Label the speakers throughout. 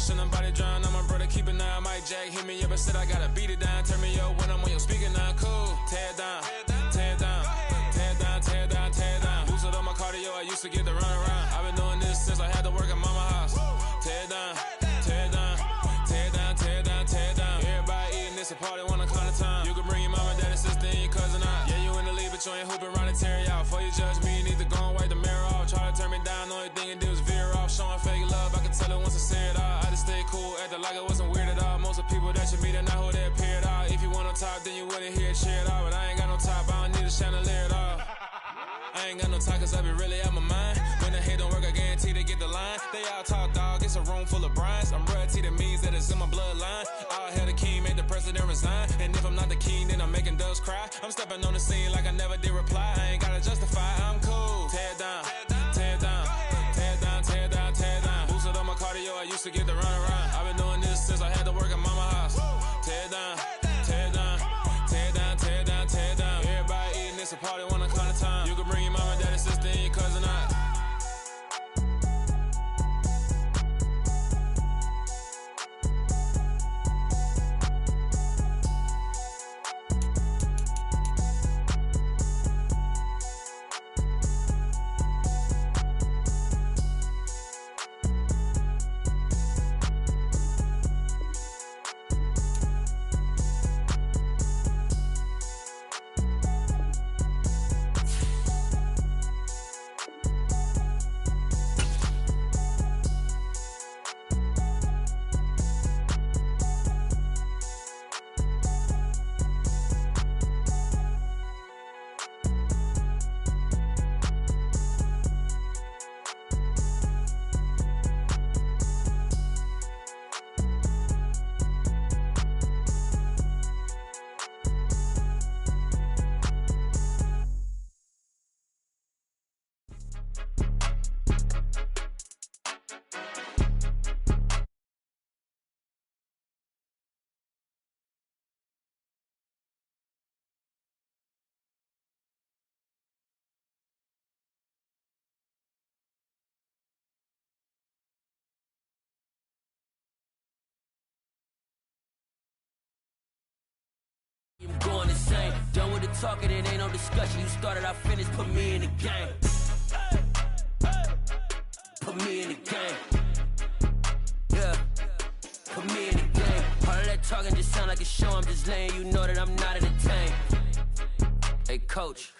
Speaker 1: Should nobody drown on my brother, keep an eye on Mike Jack. Hit me up and said I gotta beat it down. Turn me up when I'm on your speaker now. Cool, tear it down, tear it down, tear it down, tear it down, tear it down. Boosted up my cardio, I used to get the run around. I've been doing this since I had to work at mama house. Tear it down, tear it down, tear it down, tear it down, tear it down. Everybody eating this a party, one o'clock of time. You can bring your mama, daddy, sister, and your cousin out. Yeah, you in the league, but you ain't hooping around and tear it out. Before you judge me, you need to go and wipe the mirror off. Try to turn me down, only thing it did was veer off. Showing fake love, I can tell it once I say it all. I just stay cool, acting like it wasn't weird at all. Most of the people that you meet are not who they appear at all. If you want on top, then you wouldn't hear it cheer at all. But I ain't got no top, I don't need a chandelier at all. I ain't got no talk, cause I be really out my mind. When the head don't work, I guarantee they get the line. They all talk, dog, it's a room full of brines. I'm royalty, that means that it's in my bloodline. All hell the king, made the president resign. And if I'm not the king, then I'm making doves cry. I'm stepping on the scene like I never did reply. I ain't gotta justify, I'm cool. Tear it down, tear it down, tear it down, tear it down, tear it down. Boosted up my cardio, I used to get the run around. I've been doing this since I had to work at mama house. Tear it down, tear it down, tear it down, tear it down, tear it down. Everybody eating this a party, one o'clock of time. You can bring your mama, daddy, sister, and your cousin out.
Speaker 2: I'm going insane. Done with the talking, it ain't no discussion. You started, I finished, put me in the game. Put me in the game. Yeah, put me in the game. All of that talking just sound like a show. I'm just letting you know that I'm not entertained. Hey, coach,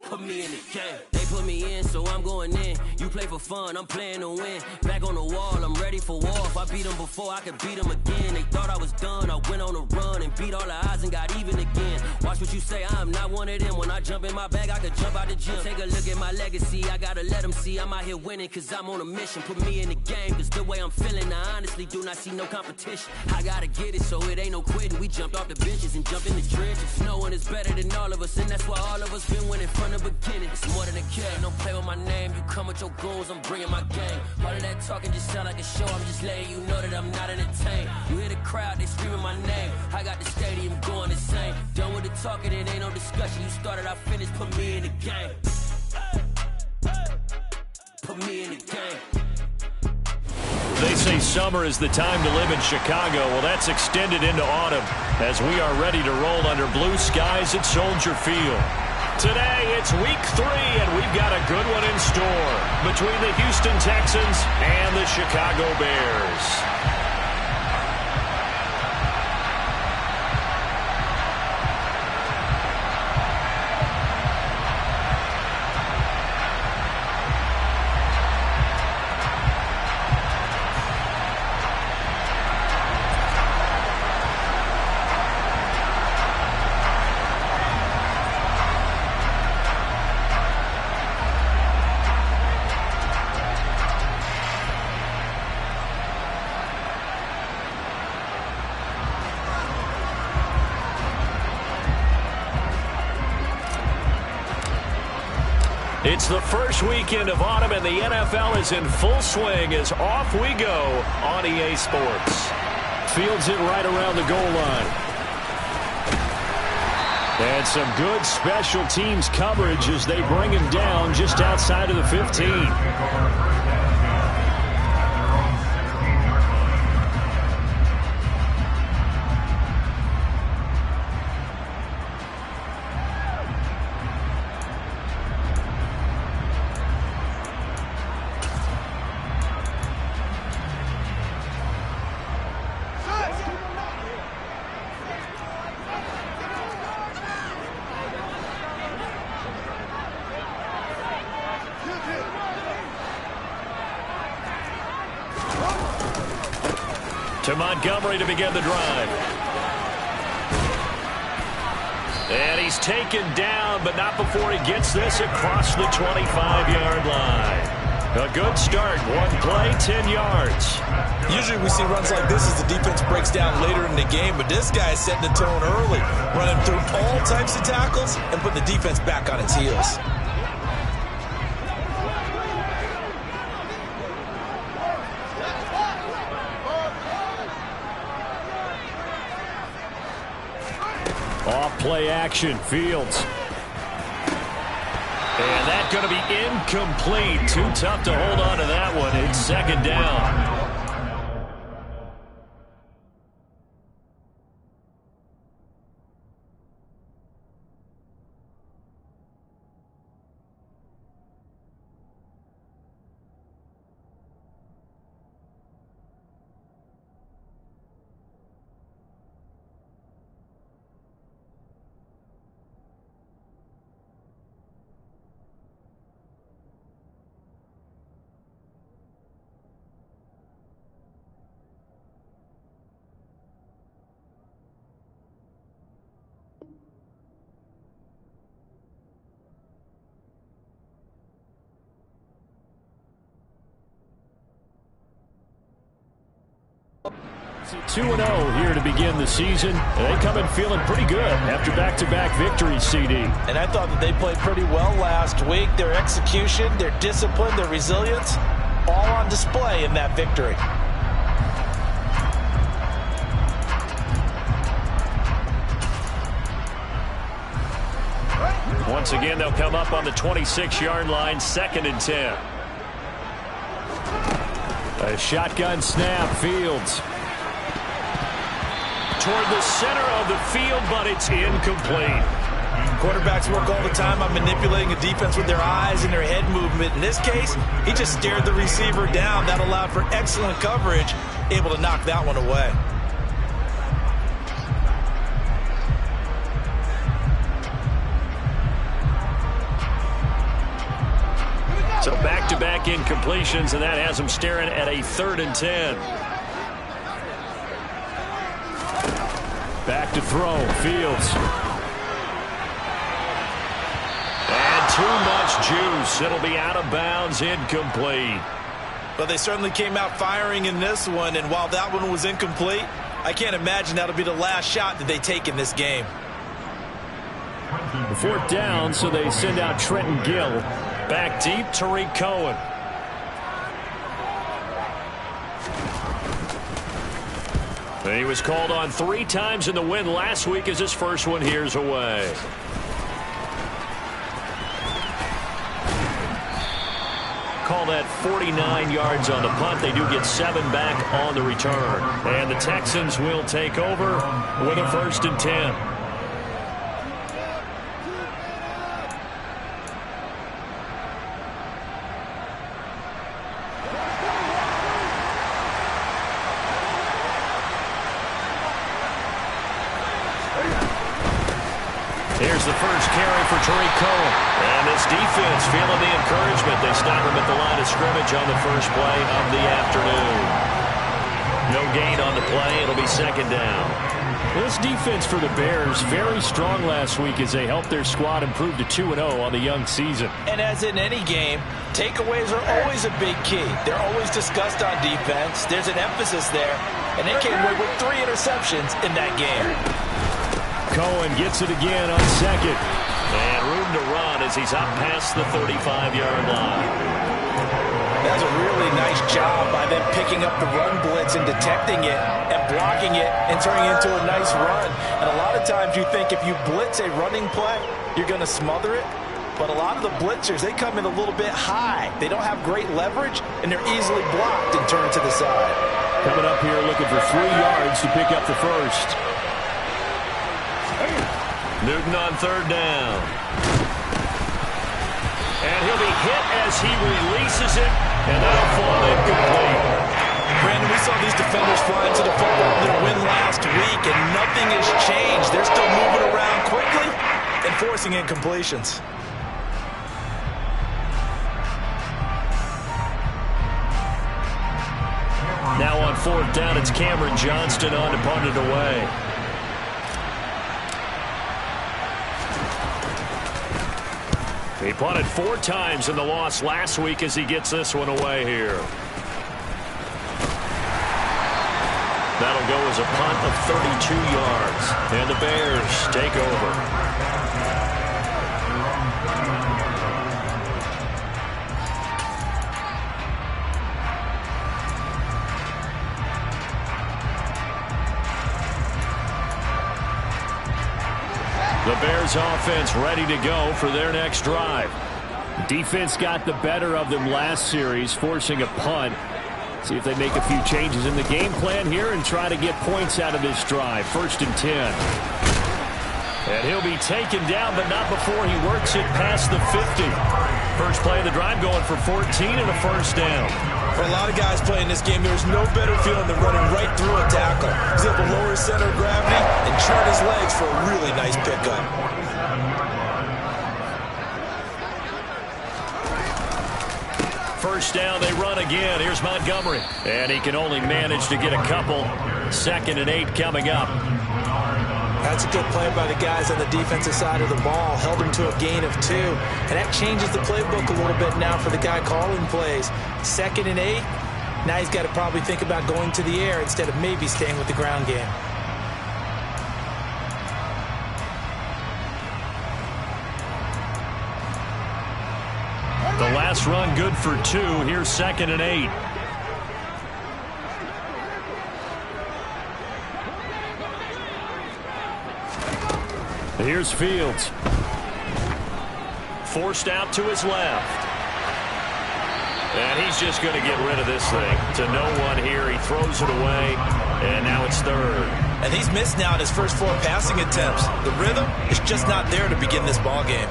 Speaker 2: put me in the game. They put me in, so I'm going in. You play for fun, I'm playing to win. Back on the wall, I'm ready for war. If I beat them before, I could beat them again. They thought I was done, I went on a run and beat all the odds and got even again. Watch what you say, I'm not one of them. When I jump in my bag, I could jump out the gym. Take a look at my legacy, I gotta let them see I'm out here winning, cause I'm on a mission. Put me in the game, cause the way I'm feeling, I honestly do not see no competition. I gotta get it, so it ain't no quitting. We jumped off the benches and jumped in the trenches. No one is better than all of us, and that's why all of us been winning from the beginning. It's more than a kid, don't play with my name. You come with your goons, I'm bringing my game. All of that talking just sound like a show. I'm just letting you know that I'm not entertained. You hear the crowd, they screaming my name. I got the stadium going insane. Done with the talking, it ain't no discussion. You started, I finished, put me in the game. Put me in the game.
Speaker 3: They say summer is the time to live in Chicago. Well, that's extended into autumn as we are ready to roll under blue skies at Soldier Field. Today, it's week 3, and we've got a good one in store between the Houston Texans and the Chicago Bears. It's the first weekend of autumn, and the NFL is in full swing as off we go on EA Sports. Fields it right around the goal line. And some good special teams coverage as they bring him down just outside of the 15. To Montgomery to begin the drive. And he's taken down, but not before he gets this across the 25-yard line. A good start. One play, 10 yards.
Speaker 4: Usually we see runs like this as the defense breaks down later in the game, but this guy is setting the tone early, running through all types of tackles and putting the defense back on its heels.
Speaker 3: Off play action, Fields. And that's going to be incomplete. Too tough to hold on to that one. It's second down. It's 2-0 here to begin the season. They come in feeling pretty good after back-to-back victories, CD.
Speaker 4: And I thought that they played pretty well last week. Their execution, their discipline, their resilience, all on display in that victory.
Speaker 3: Once again, they'll come up on the 26-yard line, 2nd and 10. A shotgun snap, Fields. Toward the center of the field, but it's incomplete.
Speaker 4: Quarterbacks work all the time on manipulating a defense with their eyes and their head movement. In this case, he just stared the receiver down. That allowed for excellent coverage, able to knock that one away.
Speaker 3: So back-to-back incompletions, and that has them staring at a 3rd and 10. Back to throw, Fields. And too much juice. It'll be out of bounds, incomplete.
Speaker 4: But they certainly came out firing in this one, and while that one was incomplete, I can't imagine that'll be the last shot that they take in this game.
Speaker 3: 4th down, so they send out Trenton Gill. Back deep, Tariq Cohen. He was called on 3 times in the win last week as his first one here's away. Call that 49 yards on the punt. They do get 7 back on the return. And the Texans will take over with a 1st and 10. Here's the first carry for Tariq Cohen. And this defense feeling the encouragement. They stop him at the line of scrimmage on the first play of the afternoon. No gain on the play. It'll be 2nd down. This defense for the Bears, very strong last week as they helped their squad improve to 2-0 on the young season.
Speaker 4: And as in any game, takeaways are always a big key. They're always discussed on defense. There's an emphasis there. And they came away with 3 interceptions in that game.
Speaker 3: Cohen gets it again on 2nd. And room to run as he's up past the 35-yard line.
Speaker 4: That's a really nice job by them picking up the run blitz and detecting it and blocking it and turning it into a nice run. And a lot of times you think if you blitz a running play, you're going to smother it. But a lot of the blitzers, they come in a little bit high. They don't have great leverage, and they're easily blocked and turned to the side.
Speaker 3: Coming up here looking for 3 yards to pick up the first. Newton on 3rd down. And he'll be hit as he releases it, and that'll fall incomplete.
Speaker 4: Brandon, we saw these defenders fly into the football in their win last week, and nothing has changed. They're still moving around quickly and forcing incompletions.
Speaker 3: Now on 4th down, it's Cameron Johnston on to punt it away. He punted 4 times in the loss last week as he gets this one away here. That'll go as a punt of 32 yards. And the Bears take over. The Bears offense ready to go for their next drive. Defense got the better of them last series, forcing a punt. See if they make a few changes in the game plan here and try to get points out of this drive. 1st and 10. And he'll be taken down, but not before he works it past the 50. First play of the drive going for 14 and a 1st down.
Speaker 4: For a lot of guys playing this game, there's no better feeling than running right through a tackle. He's able to lower his center of gravity and chart his legs for a really nice pickup.
Speaker 3: First down, they run again. Here's Montgomery. And he can only manage to get a couple. 2nd and 8 coming up.
Speaker 4: That's a good play by the guys on the defensive side of the ball. Held him to a gain of 2. And that changes the playbook a little bit now for the guy calling plays. 2nd and 8. Now he's got to probably think about going to the air instead of maybe staying with the ground game.
Speaker 3: The last run good for 2. Here's 2nd and 8. Here's Fields. Forced out to his left. And he's just going to get rid of this thing. To no one here. He throws it away. And now it's 3rd.
Speaker 4: And he's missed now in his first 4 passing attempts. The rhythm is just not there to begin this ball game.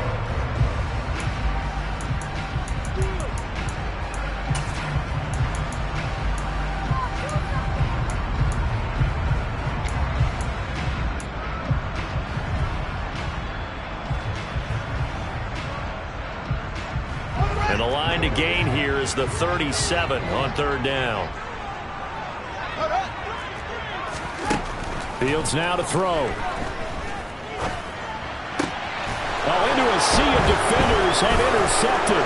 Speaker 3: And the line to gain here is the 37 on 3rd down. Fields now to throw. Into a sea of defenders and intercepted.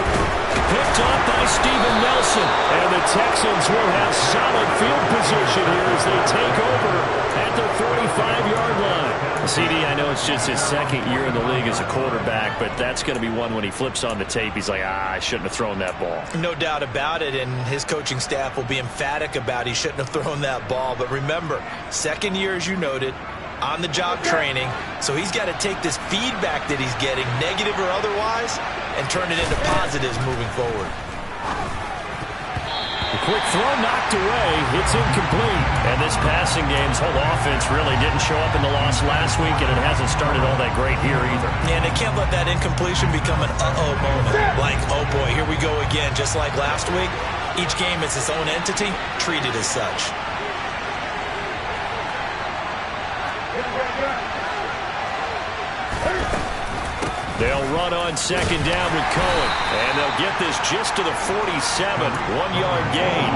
Speaker 3: Picked up by Steven Nelson. And the Texans will have solid field position here as they take over at the 45-yard line. CD, I know it's just his 2nd year in the league as a quarterback, but that's going to be one when he flips on the tape. He's like, I shouldn't have thrown that ball.
Speaker 4: No doubt about it, and his coaching staff will be emphatic about he shouldn't have thrown that ball. But remember, 2nd year, as you noted, on-the-job training, so he's got to take this feedback that he's getting, negative or otherwise, and turn it into positives moving forward.
Speaker 3: A quick throw knocked away. It's incomplete. And this passing game's whole offense really didn't show up in the loss last week, and it hasn't started all that great here either.
Speaker 4: Yeah, and they can't let that incompletion become an uh-oh moment. Like, oh boy, here we go again. Just like last week, each game is its own entity, treated as such.
Speaker 3: They'll run on 2nd down with Cohen. And they'll get this just to the 47. 1-yard gain.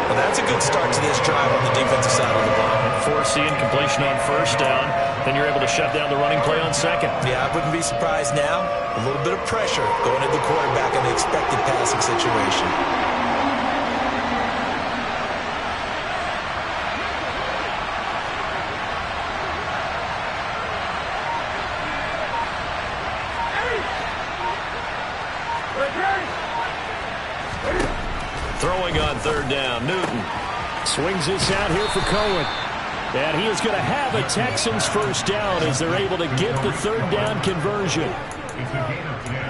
Speaker 4: Well, that's a good start to this drive on the defensive side of the ball.
Speaker 3: Force the incompletion on 1st down. Then you're able to shut down the running play on 2nd.
Speaker 4: Yeah, I wouldn't be surprised now. A little bit of pressure going at the quarterback in the expected passing situation.
Speaker 3: Throwing on 3rd down, Newton. Swings this out here for Cohen. And he is going to have a Texans 1st down as they're able to get the 3rd down conversion.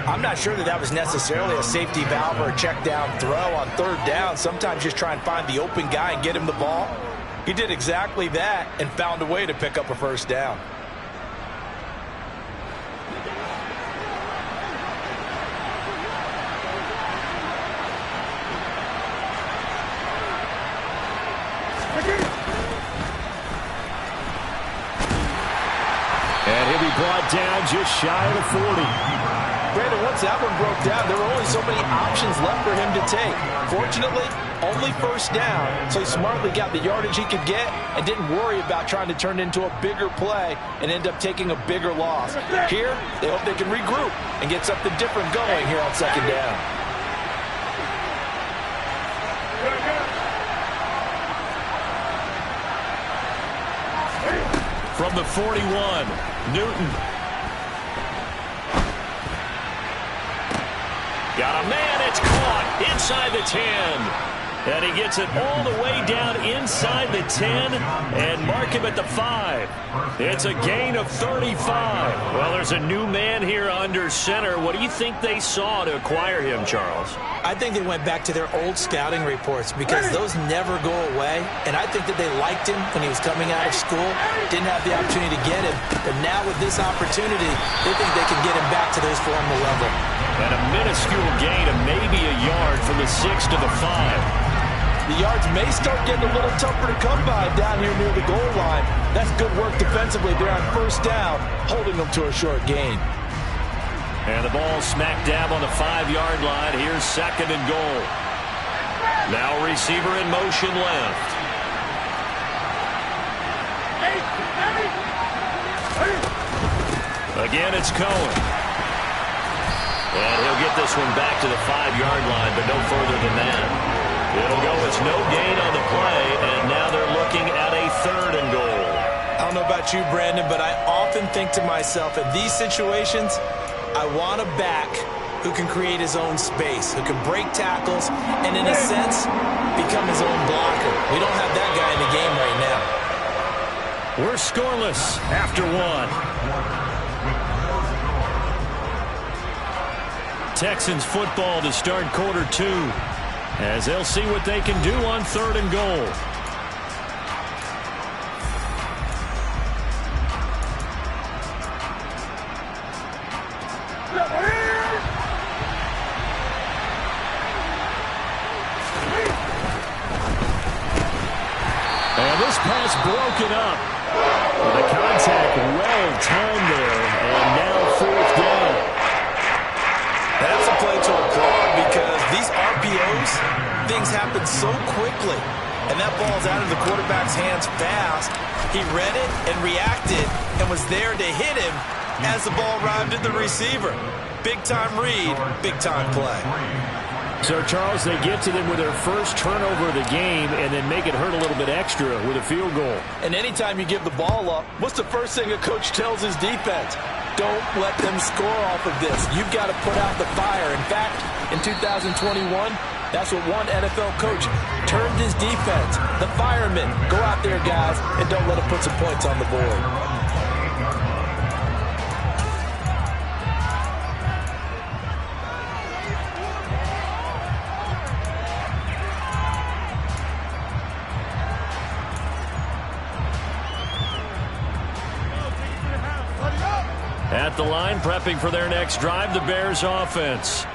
Speaker 4: I'm not sure that was necessarily a safety valve or a check down throw on 3rd down. Sometimes just try and find the open guy and get him the ball. He did exactly that and found a way to pick up a 1st down.
Speaker 3: And he'll be brought down just shy of the 40.
Speaker 4: Brandon, once that one broke down, there were only so many options left for him to take. Fortunately, Only first down, so he smartly got the yardage he could get and didn't worry about trying to turn it into a bigger play and end up taking a bigger loss. Here, they hope they can regroup and get something different going here on second down.
Speaker 3: From the 41, Newton. Got a man, it's caught inside the 10. And he gets it all the way down inside the 10 and mark him at the 5. It's a gain of 35. Well, there's a new man here under center. What do you think they saw to acquire him, Charles?
Speaker 4: I think they went back to their old scouting reports because those never go away. And I think that they liked him when he was coming out of school, didn't have the opportunity to get him. But now with this opportunity, they think they can get him back to those former level.
Speaker 3: And a minuscule gain of maybe a yard from the 6 to the 5.
Speaker 4: The yards may start getting a little tougher to come by down here near the goal line. That's good work defensively there on first down, holding them to a short gain.
Speaker 3: And the ball smack dab on the 5-yard line. Here's second and goal. Now receiver in motion left. Again, it's Cohen. And he'll get this one back to the 5-yard line, but no further than that. It'll go. It's no gain on the play, and now they're looking at a third and goal.
Speaker 4: I don't know about you, Brandon, but I often think to myself, in these situations, I want a back who can create his own space, who can break tackles, and in a sense, become his own blocker. We don't have that guy in the game right now.
Speaker 3: We're scoreless after one. Texans football to start quarter 2. As they'll see what they can do on third and goal. And this pass broken up. The contact well timed there, and now fourth down.
Speaker 4: That's a play to applaud because these RPOs, things happen so quickly. And that ball's out of the quarterback's hands fast. He read it and reacted and was there to hit him as the ball arrived at the receiver. Big-time read, big-time play.
Speaker 3: So, Charles, they get to them with their first turnover of the game and then make it hurt a little bit extra with a field goal.
Speaker 4: And anytime you give the ball up, what's the first thing a coach tells his defense? Don't let them score off of this. You've got to put out the fire. In fact, in 2021, that's what one NFL coach termed his defense. The firemen. Go out there, guys, and don't let them put some points on the board.
Speaker 3: At the line, prepping for their next drive, the Bears offense.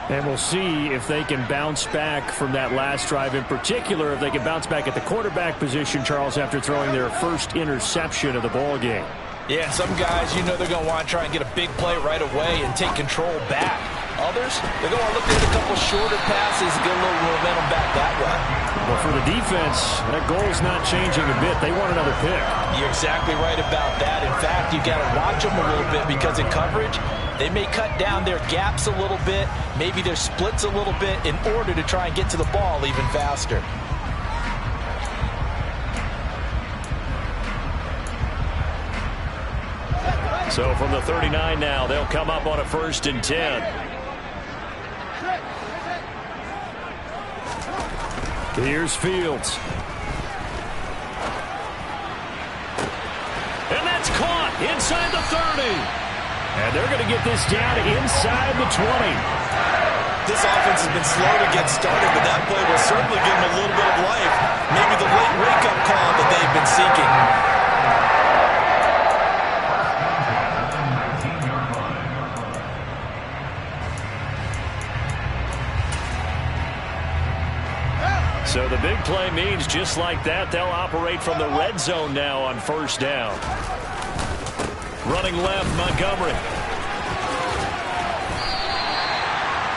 Speaker 3: And we'll see if they can bounce back from that last drive. In particular, if they can bounce back at the quarterback position, Charles, after throwing their first interception of the ball game.
Speaker 4: Yeah, some guys, you know they're going to want to try and get a big play right away and take control back. Others, they're going to look at a couple shorter passes and get a little momentum back that way.
Speaker 3: Well, for the defense, that goal's not changing a bit. They want another pick.
Speaker 4: You're exactly right about that. In fact, you got to watch them a little bit because in coverage, they may cut down their gaps a little bit, maybe their splits a little bit in order to try and get to the ball even faster.
Speaker 3: So from the 39 now, they'll come up on a 1st and 10. Here's Fields. And that's caught inside the 30. And they're going to get this down inside the 20.
Speaker 4: This offense has been slow to get started, but that play will certainly give them a little bit of life. Maybe the late wake-up call that they've been seeking.
Speaker 3: So the big play means just like that, they'll operate from the red zone now on 1st down. Running left, Montgomery.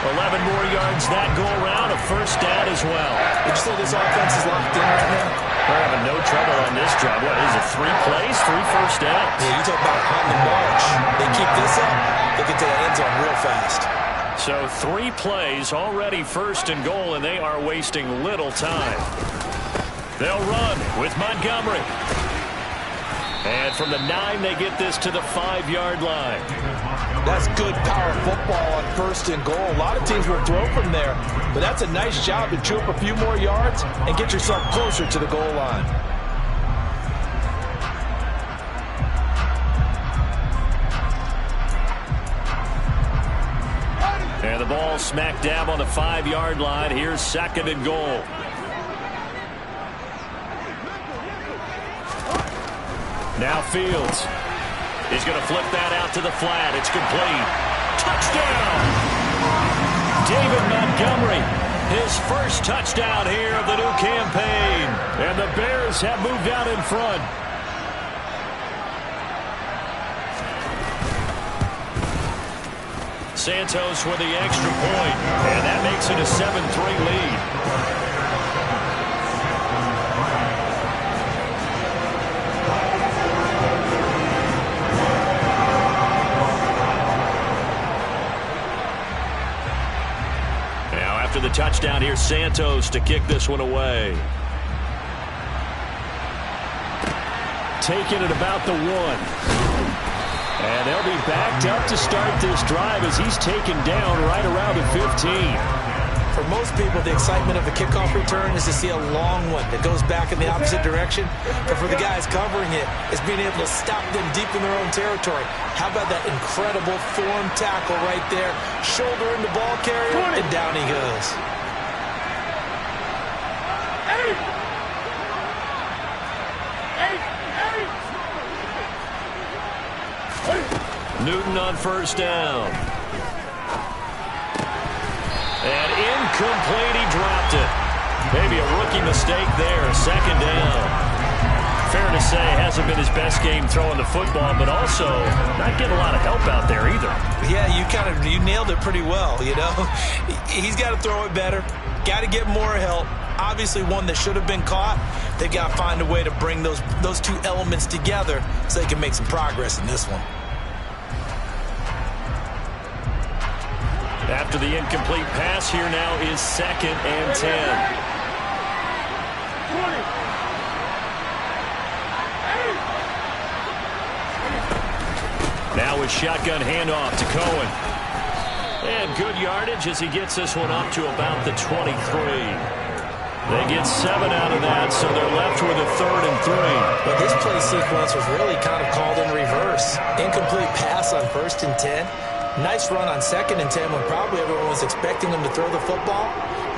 Speaker 3: 11 more yards that go around, a first down as well.
Speaker 4: Would you say this offense is locked in right now?
Speaker 3: They're having no trouble on this drive. What is it, 3 plays, 3 first downs?
Speaker 4: Yeah, you talk about on the march. They keep this up, they get to the end zone real fast.
Speaker 3: So 3 plays, already first and goal, and they are wasting little time. They'll run with Montgomery. And from the 9, they get this to the 5-yard line.
Speaker 4: That's good power football on first and goal. A lot of teams will throw from there, but that's a nice job to chew up a few more yards and get yourself closer to the goal line.
Speaker 3: And the ball smack dab on the 5-yard line. Here's second and goal. Now Fields. He's going to flip that out to the flat. It's complete. Touchdown! David Montgomery, his first touchdown here of the new campaign. And the Bears have moved out in front. Santos with the extra point, and that makes it a 7-3 lead. The touchdown here, Santos to kick this one away. Taking it about the 1. And they'll be backed up to start this drive as he's taken down right around the 15.
Speaker 4: For most people, the excitement of a kickoff return is to see a long one that goes back in the opposite direction. But for the guys covering it, it's being able to stop them deep in their own territory. How about that incredible form tackle right there? Shoulder in the ball carrier, and down he goes.
Speaker 3: Newton on first down. And incomplete, he dropped it. Maybe a rookie mistake there, second down. Fair to say, hasn't been his best game throwing the football, but also not getting a lot of help out there either.
Speaker 4: Yeah, you nailed it pretty well, you know. He's got to throw it better, got to get more help. Obviously one that should have been caught. They've got to find a way to bring those 2 elements together so they can make some progress in this one.
Speaker 3: After the incomplete pass, here now is 2nd and 10. Now with shotgun handoff to Cohen. And good yardage as he gets this one up to about the 23. They get 7 out of that, so they're left with a 3rd and 3.
Speaker 4: But this play sequence was really kind of called in reverse. Incomplete pass on 1st and 10. Nice run on 2nd and 10 when probably everyone was expecting him to throw the football.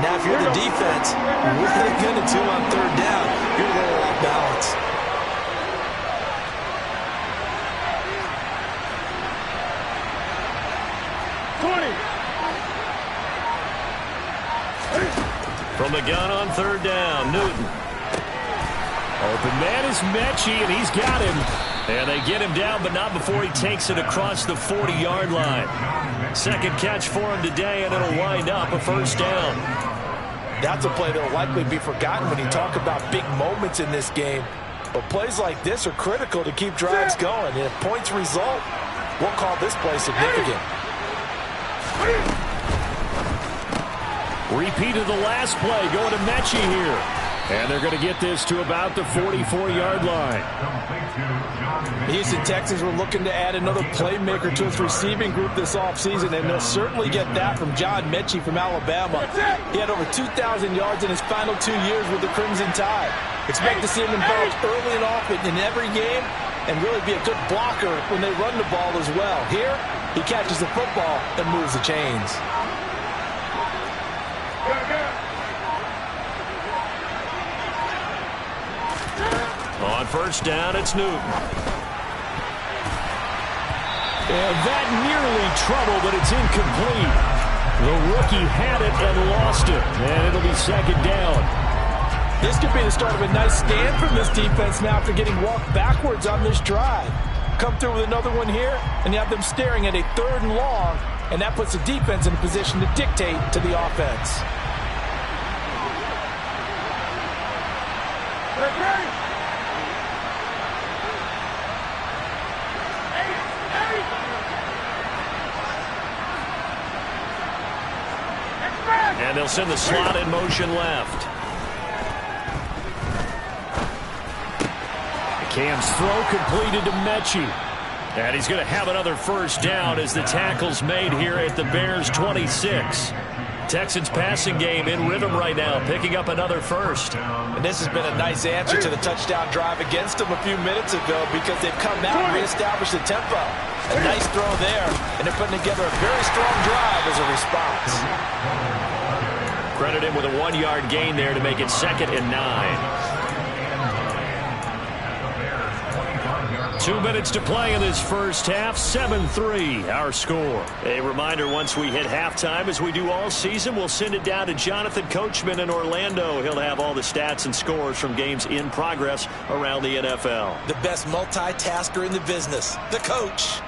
Speaker 4: Now, if you're the defense, what are they going to do on 3rd down? You're a little off balance.
Speaker 3: From the gun on 3rd down, Newton. Open man is Mechie, and he's got him. And they get him down, but not before he takes it across the 40-yard line. Second catch for him today, and it'll wind up a first down.
Speaker 4: That's a play that will likely be forgotten when you talk about big moments in this game. But plays like this are critical to keep drives going. And if points result, we'll call this play significant.
Speaker 3: Repeat of the last play, going to Mechie here. And they're going to get this to about the 44-yard line.
Speaker 4: The Houston Texans were looking to add another playmaker to its receiving group this offseason, and they'll certainly get that from John Mechie from Alabama. He had over 2,000 yards in his final 2 years with the Crimson Tide. Expect to see him involved early and often in every game and really be a good blocker when they run the ball as well. Here, he catches the football and moves the chains.
Speaker 3: On first down, it's Newton. And that nearly trouble, but it's incomplete. The rookie had it and lost it, and it'll be second down.
Speaker 4: This could be the start of a nice stand from this defense now after getting walked backwards on this drive. Come through with another one here, and you have them staring at a 3rd and long and that puts the defense in a position to dictate to the offense.
Speaker 3: And they'll send the slot in motion left. Cam's throw completed to Mechie. And he's going to have another first down as the tackle's made here at the Bears' 26. Texans passing game in rhythm right now, picking up another first.
Speaker 4: And this has been a nice answer to the touchdown drive against them a few minutes ago because they've come out and reestablished the tempo. A nice throw there, and they're putting together a very strong drive as a response.
Speaker 3: Credit him with a 1-yard gain there to make it 2nd and 9. 2 minutes to play in this first half. 7-3 our score. A reminder, once we hit halftime, as we do all season, we'll send it down to Jonathan Coachman in Orlando. He'll have all the stats and scores from games in progress around the NFL.
Speaker 4: The best multitasker in the business, the coach.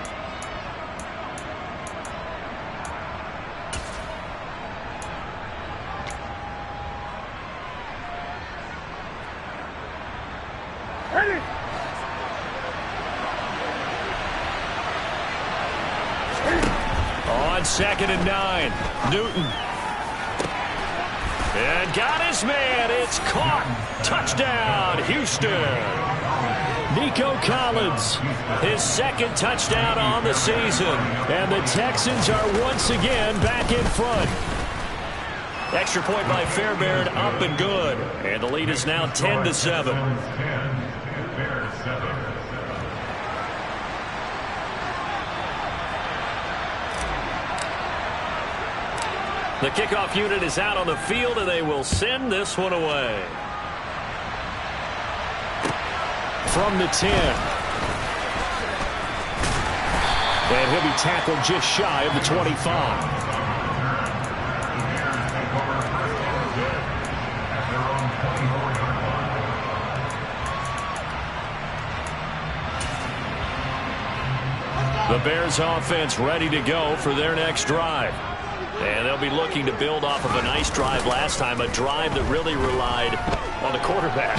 Speaker 3: On 2nd and 9, Newton. And got his man. It's caught. Touchdown, Houston. Nico Collins, his 2nd touchdown on the season. And the Texans are once again back in front. Extra point by Fairbairn, up and good. And the lead is now 10-7. The kickoff unit is out on the field, and they will send this one away. From the 10. And he'll be tackled just shy of the 25. The Bears offense ready to go for their next drive. And they'll be looking to build off of a nice drive last time, a drive that really relied on the quarterback.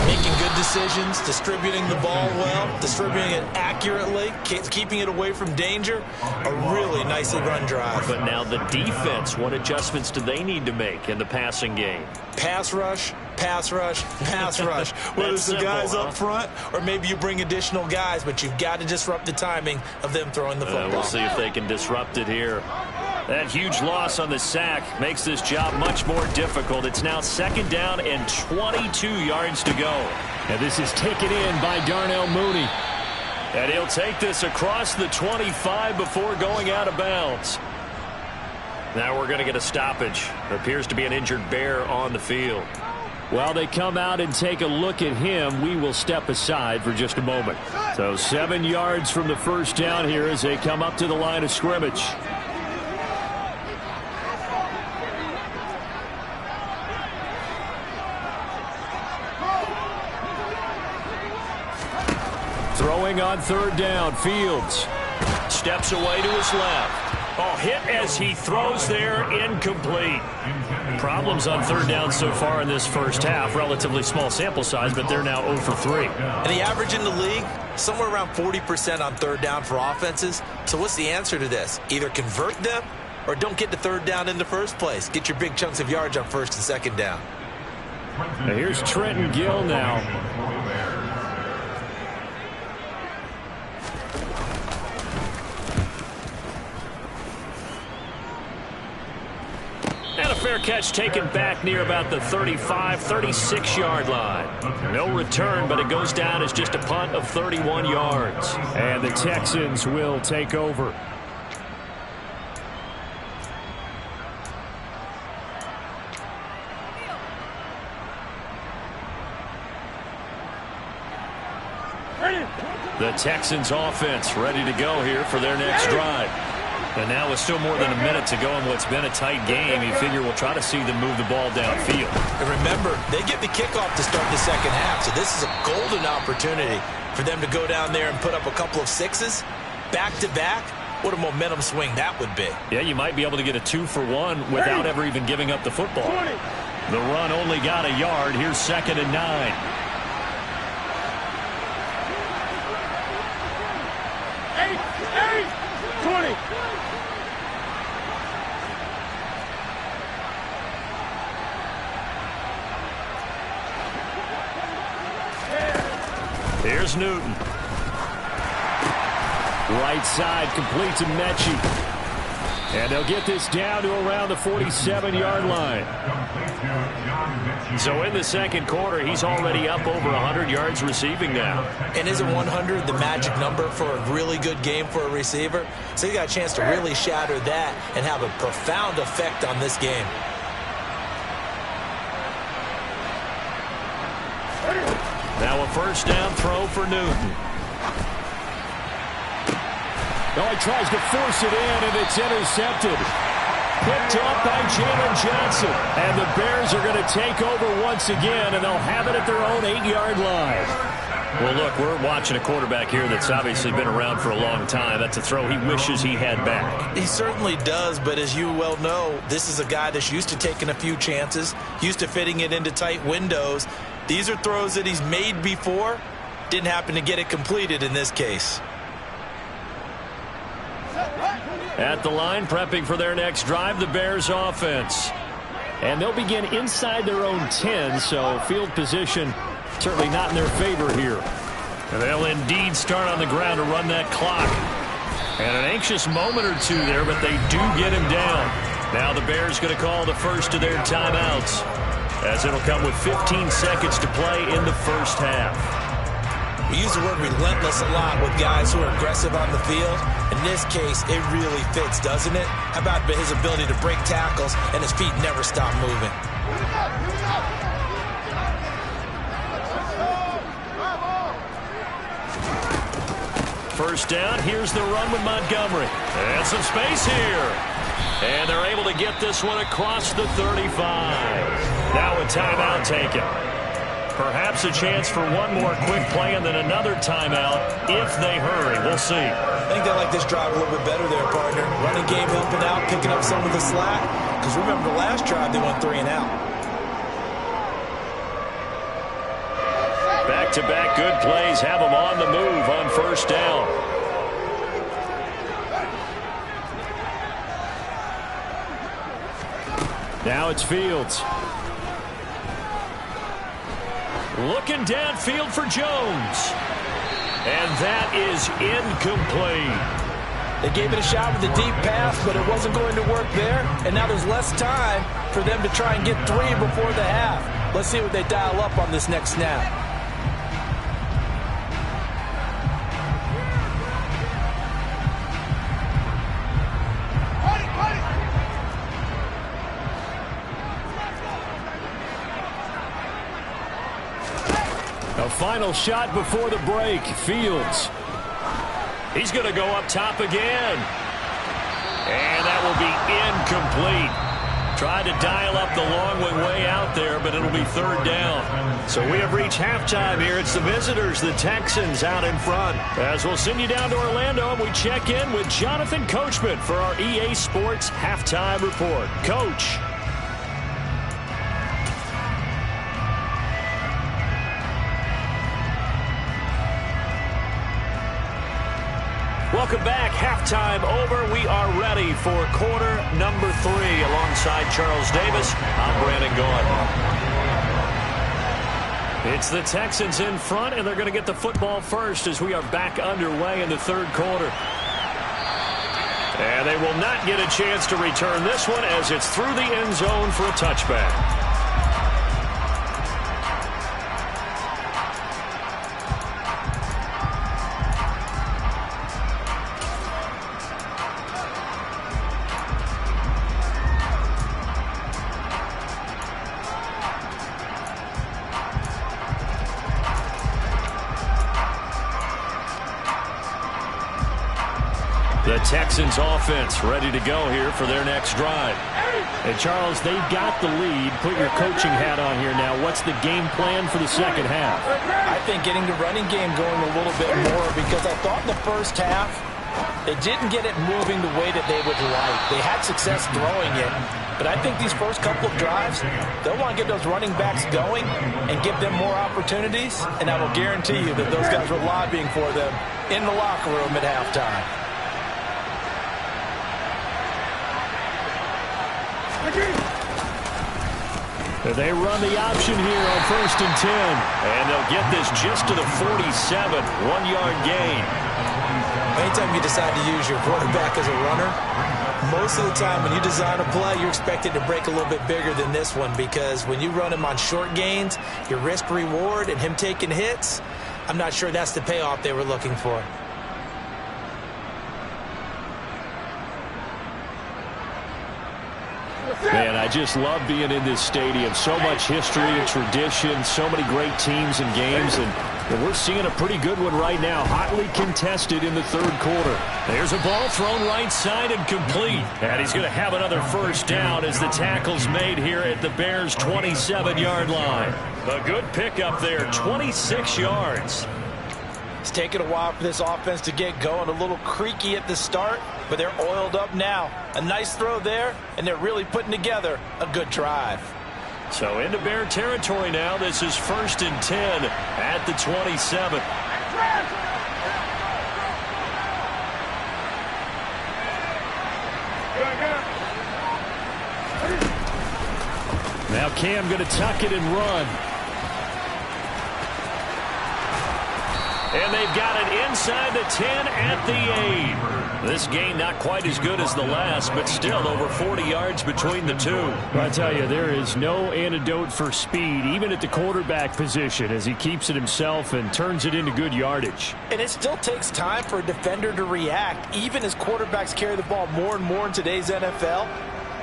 Speaker 4: Making good decisions, distributing the ball well, distributing it accurately, keeping it away from danger. A really nicely run drive.
Speaker 3: But now the defense, what adjustments do they need to make in the passing game?
Speaker 4: Pass rush, pass rush, pass rush. Whether it's the guys up front or maybe you bring additional guys, but you've got to disrupt the timing of them throwing the football.
Speaker 3: We'll see if they can disrupt it here. That huge loss on the sack makes this job much more difficult. It's now 2nd down and 22 yards to go. And this is taken in by Darnell Mooney. And he'll take this across the 25 before going out of bounds. Now we're going to get a stoppage. There appears to be an injured Bear on the field. While they come out and take a look at him, we will step aside for just a moment. So 7 yards from the first down here as they come up to the line of scrimmage. Throwing on 3rd down, Fields steps away to his left. Oh, hit as he throws there, incomplete. Problems on 3rd down so far in this first half. Relatively small sample size, but they're now 0 for 3.
Speaker 4: And the average in the league, somewhere around 40% on 3rd down for offenses. So what's the answer to this? Either convert them or don't get to 3rd down in the first place. Get your big chunks of yards on 1st and 2nd down.
Speaker 3: Now here's Trenton Gill now. And a fair catch taken back near about the 35, 36-yard line. No return, but it goes down as just a punt of 31 yards. And the Texans will take over. The Texans offense ready to go here for their next drive. And now with still more than a minute to go in what's been a tight game, you figure we'll try to see them move the ball downfield.
Speaker 4: And remember, they get the kickoff to start the second half, so this is a golden opportunity for them to go down there and put up a couple of sixes back-to-back What a momentum swing that would be.
Speaker 3: Yeah, you might be able to get a 2-for-1 without ever even giving up the football. The run only got a yard. Here's 2nd and 9. Here's Newton. Right side, complete to Mechie. And they'll get this down to around the 47-yard line. So in the second quarter, he's already up over 100 yards receiving now.
Speaker 4: And isn't 100 the magic number for a really good game for a receiver? So you got a chance to really shatter that and have a profound effect on this game.
Speaker 3: Now a first down throw for Newton. Oh, he tries to force it in, and it's intercepted. Picked up by Jalen Johnson. And the Bears are going to take over once again, and they'll have it at their own 8-yard line. Well, look, we're watching a quarterback here that's obviously been around for a long time. That's a throw he wishes he had back.
Speaker 4: He certainly does, but as you well know, this is a guy that's used to taking a few chances, used to fitting it into tight windows. These are throws that he's made before. Didn't happen to get it completed in this case.
Speaker 3: At the line, prepping for their next drive, the Bears offense. And they'll begin inside their own 10, so field position certainly not in their favor here. And they'll indeed start on the ground to run that clock. And an anxious moment or two there, but they do get him down. Now the Bears going to call the first of their timeouts, as it'll come with 15 seconds to play in the first half.
Speaker 4: We use the word relentless a lot with guys who are aggressive on the field. In this case, it really fits, doesn't it? How about his ability to break tackles and his feet never stop moving?
Speaker 3: First down, here's the run with Montgomery. And some space here. And they're able to get this one across the 35. Now a timeout taken. Perhaps a chance for one more quick play and then another timeout if they hurry. We'll see.
Speaker 4: I think they like this drive a little bit better there, partner. Running game helping out, picking up some of the slack. Because remember the last drive, they went 3 and out.
Speaker 3: Back-to-back good plays have them on the move on first down. Now it's Fields. Looking downfield for Jones. And that is incomplete.
Speaker 4: They gave it a shot with a deep pass, but it wasn't going to work there. And now there's less time for them to try and get 3 before the half. Let's see what they dial up on this next snap.
Speaker 3: A final shot before the break. Fields. He's going to go up top again. And that will be incomplete. Tried to dial up the long one way out there, but it'll be third down. So we have reached halftime here. It's the visitors, the Texans, out in front. As we'll send you down to Orlando, and we check in with Jonathan Coachman for our EA Sports Halftime Report. Coach. Welcome back. Halftime over. We are ready for quarter number 3. Alongside Charles Davis, I'm Brandon Gaudin. It's the Texans in front, and they're going to get the football first as we are back underway in the third quarter. And they will not get a chance to return this one as it's through the end zone for a touchback. The Texans offense ready to go here for their next drive. And Charles, they've got the lead. Put your coaching hat on here now. What's the game plan for the second half?
Speaker 4: I think getting the running game going a little bit more, because I thought in the first half They didn't get it moving the way that they would like. They had success throwing it, but I think these first couple of drives, they'll want to get those running backs going and give them more opportunities, and I will guarantee you that those guys were lobbying for them in the locker room at halftime.
Speaker 3: They run the option here on 1st and 10. And they'll get this just to the 47. 1-yard gain.
Speaker 4: Anytime you decide to use your quarterback as a runner, most of the time when you design a play, you're expected to break a little bit bigger than this one, because when you run him on short gains, your risk-reward and him taking hits, I'm not sure that's the payoff they were looking for.
Speaker 3: Man, I just love being in this stadium. So much history and tradition, so many great teams and games, and we're seeing a pretty good one right now. Hotly contested in the third quarter. There's a ball thrown right side and complete. And he's going to have another first down as the tackle's made here at the Bears' 27-yard line. A good pickup there, 26 yards.
Speaker 4: It's taken a while for this offense to get going. A little creaky at the start, but they're oiled up now. A nice throw there, and they're really putting together a good drive.
Speaker 3: So into Bear territory now. This is 1st and 10 at the 27. Now Cam going to tuck it and run. And they've got it inside the 10 at the 8. This game not quite as good as the last, but still over 40 yards between the two.
Speaker 5: I tell you, there is no antidote for speed, even at the quarterback position, as he keeps it himself and turns it into good yardage.
Speaker 4: And it still takes time for a defender to react. Even as quarterbacks carry the ball more and more in today's NFL,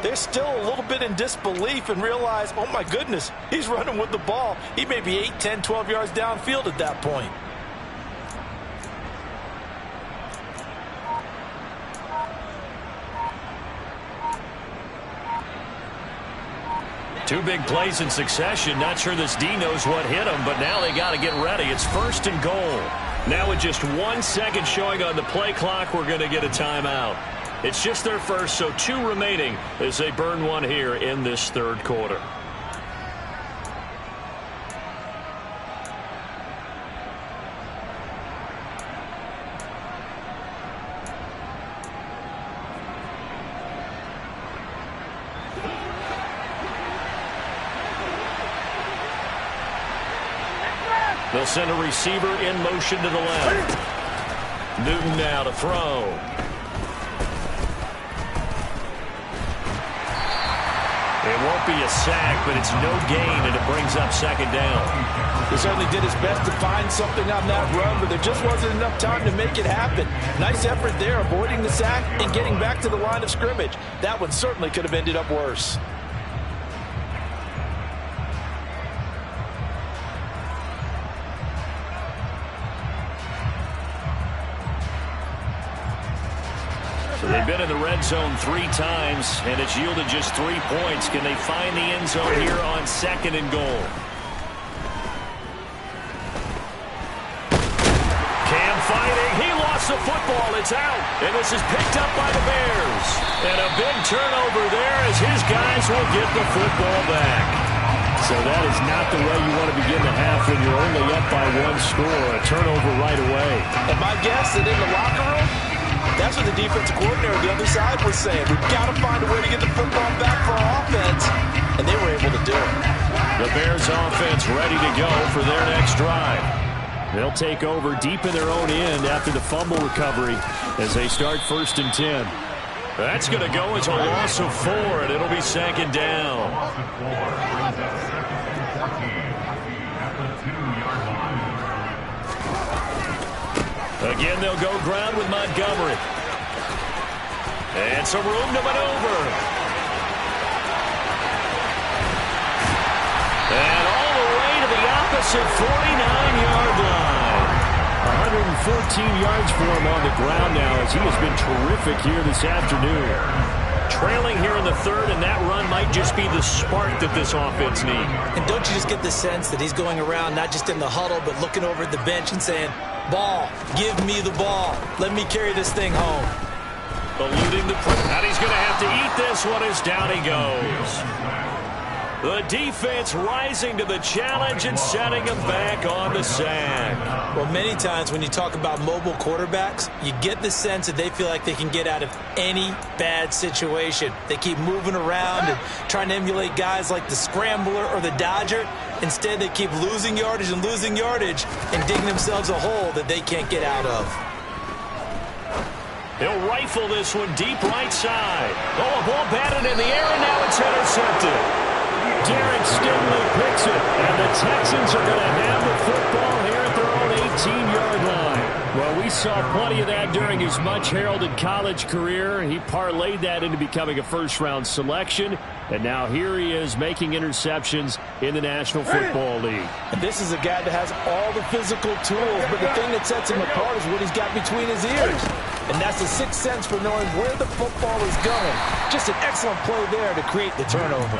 Speaker 4: they're still a little bit in disbelief and realize, oh my goodness, he's running with the ball. He may be 8, 10, 12 yards downfield at that point.
Speaker 3: Two big plays in succession. Not sure this D knows what hit him, but now they got to get ready. It's 1st and goal. Now with just 1 second showing on the play clock, we're going to get a timeout. It's just their first, so 2 remaining as they burn one here in this third quarter. They'll send a receiver in motion to the left. Newton now to throw. It won't be a sack, but it's no gain, and it brings up 2nd down.
Speaker 4: He certainly did his best to find something on that run, but there just wasn't enough time to make it happen. Nice effort there, avoiding the sack and getting back to the line of scrimmage. That one certainly could have ended up worse.
Speaker 3: So they've been in the red zone 3 times, and it's yielded just 3 points. Can they find the end zone here on 2nd and goal? Cam fighting. He lost the football. It's out. And this is picked up by the Bears. And a big turnover there as his guys will get the football back.
Speaker 5: So that is not the way you want to begin the half when you're only up by 1 score. A turnover right away.
Speaker 4: And my guess that in the locker room, that's what the defensive coordinator on the other side was saying. We've got to find a way to get the football back for our offense, and they were able to do it.
Speaker 3: The Bears offense ready to go for their next drive.
Speaker 5: They'll take over deep in their own end after the fumble recovery as they start 1st and 10.
Speaker 3: That's going to go as a loss of 4, and it'll be 2nd down. Again, they'll go ground with Montgomery. And some room to maneuver. And all the way to the opposite 49-yard line.
Speaker 5: 114 yards for him on the ground now as he has been terrific here this afternoon. Trailing here in the third, and that run might just be the spark that this offense needs.
Speaker 4: And don't you just get the sense that he's going around not just in the huddle, but looking over at the bench and saying, ball, give me the ball. Let me carry this thing home.
Speaker 3: Eluding the pressure. And he's going to have to eat this one as down he goes. The defense rising to the challenge and setting him back on the sack.
Speaker 4: Well, many times when you talk about mobile quarterbacks, you get the sense that they feel like they can get out of any bad situation. They keep moving around and trying to emulate guys like the Scrambler or the Dodger. Instead, they keep losing yardage and digging themselves a hole that they can't get out of.
Speaker 3: He'll rifle this one deep right side. Oh, a ball batted in the air, and now it's intercepted.
Speaker 5: Derek Stingley picks it, and the Texans are going to have the football here at their own 18-yard line. Well, we saw plenty of that during his much-heralded college career. He parlayed that into becoming a first-round selection, and now here he is making interceptions in the National Football League.
Speaker 4: And this is a guy that has all the physical tools, but the thing that sets him apart is what he's got between his ears. And that's the sixth sense for knowing where the football is going. Just an excellent play there to create the turnover.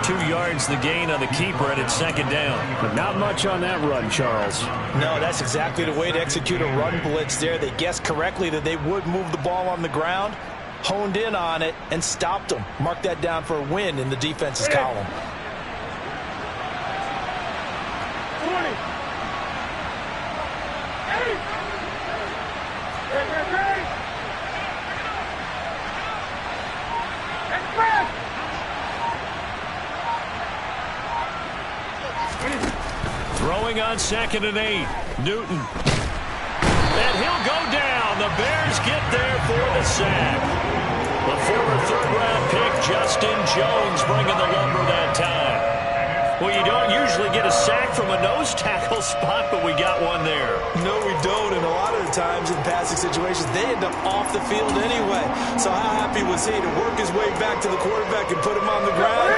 Speaker 3: 2 yards the gain on the keeper, and it's second down.
Speaker 5: But not much on that run, Charles.
Speaker 4: No, that's exactly the way to execute a run blitz there. They guessed correctly that they would move the ball on the ground, honed in on it, and stopped them. Mark that down for a win in the defense's column.
Speaker 3: Throwing on 2nd and 8. Newton. And he'll go down. The Bears get there for the sack. The former third-round pick, Justin Jones, bringing the lumber that time. Well, you don't usually get a sack from a nose tackle spot, but we got one there.
Speaker 4: No, we don't. And a lot of the times in passing situations, they end up off the field anyway. So how happy was he to work his way back to the quarterback and put him on the ground?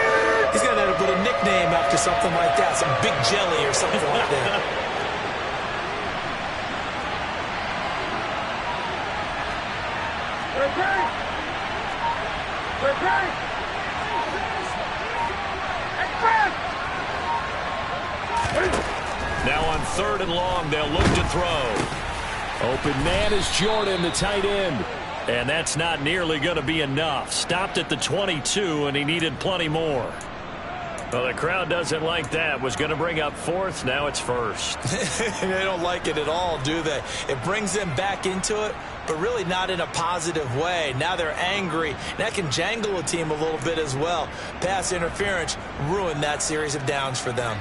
Speaker 4: He's going to have to put a nickname after something like that, some Big Jelly or something like that.
Speaker 3: Now on 3rd and long, they'll look to throw.
Speaker 5: Open man is Jordan, the tight end.
Speaker 3: And that's not nearly going to be enough. Stopped at the 22, and he needed plenty more. Well, the crowd doesn't like that. Was going to bring up 4th. Now it's 1st.
Speaker 4: They don't like it at all, do they? It brings them back into it, but really not in a positive way. Now they're angry. That can jangle a team a little bit as well. Pass interference ruined that series of downs for them.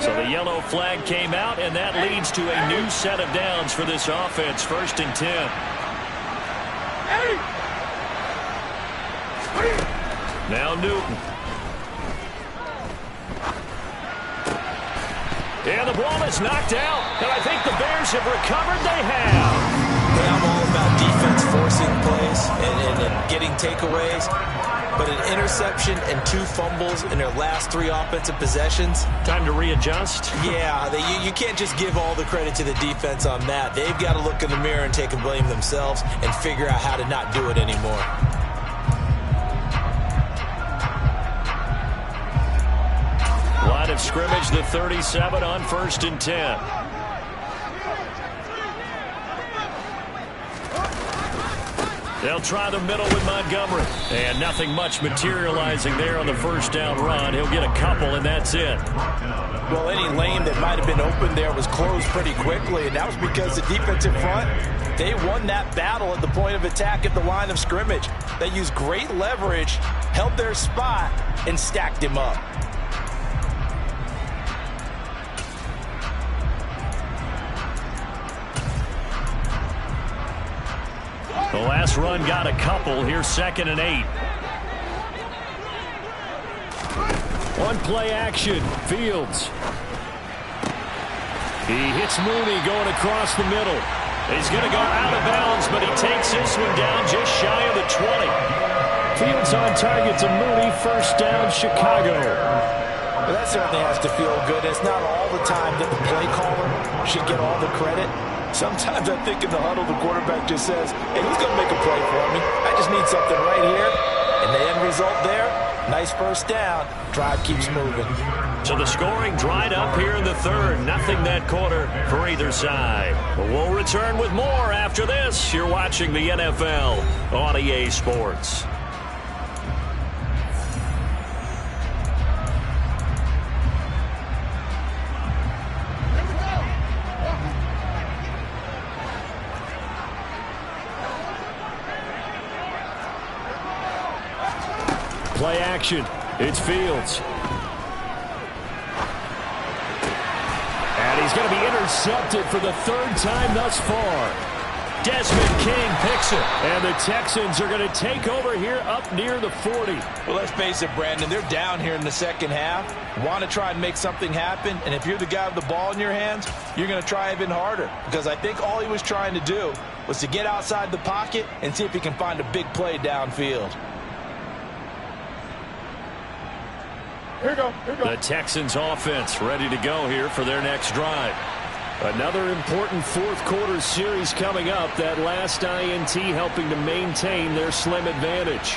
Speaker 3: So the yellow flag came out, and that leads to a new set of downs for this offense. 1st and 10. Now Newton. And the ball is knocked out, and I think the Bears have recovered. They have.
Speaker 4: Yeah, I'm all about defense forcing plays and getting takeaways. But an interception and 2 fumbles in their last 3 offensive possessions.
Speaker 3: Time to readjust?
Speaker 4: Yeah, you can't just give all the credit to the defense on that. They've got to look in the mirror and take a blame themselves and figure out how to not do it anymore.
Speaker 3: Line of scrimmage, the 37 on 1st and 10. They'll try the middle with Montgomery. And nothing much materializing there on the 1st down run. He'll get a couple, and that's it.
Speaker 4: Well, any lane that might have been open there was closed pretty quickly, and that was because the defensive front, they won that battle at the point of attack at the line of scrimmage. They used great leverage, held their spot, and stacked him up.
Speaker 3: The last run got a couple. Here's 2nd and 8.
Speaker 5: One play action. Fields. He hits Mooney going across the middle. He's going to go out of bounds, but he takes this one down just shy of the 20. Fields on target to Mooney. 1st down, Chicago.
Speaker 4: Well, that certainly has to feel good. It's not all the time that the play caller should get all the credit. Sometimes I think in the huddle, the quarterback just says, hey, who's going to make a play for me? I just need something right here. And the end result there, nice first down. Drive keeps moving.
Speaker 3: So the scoring dried up here in the third. Nothing that quarter for either side. But we'll return with more after this. You're watching the NFL on EA Sports.
Speaker 5: Play action. It's Fields. And he's going to be intercepted for the third time thus far. Desmond King picks it. And the Texans are going to take over here up near the 40.
Speaker 4: Well, let's face it, Brandon. They're down here in the second half. Want to try and make something happen. And if you're the guy with the ball in your hands, you're going to try even harder. Because I think all he was trying to do was to get outside the pocket and see if he can find a big play downfield.
Speaker 5: Here we go.
Speaker 3: The Texans offense ready to go here for their next drive.
Speaker 5: Another important fourth quarter series coming up. That last INT helping to maintain their slim advantage.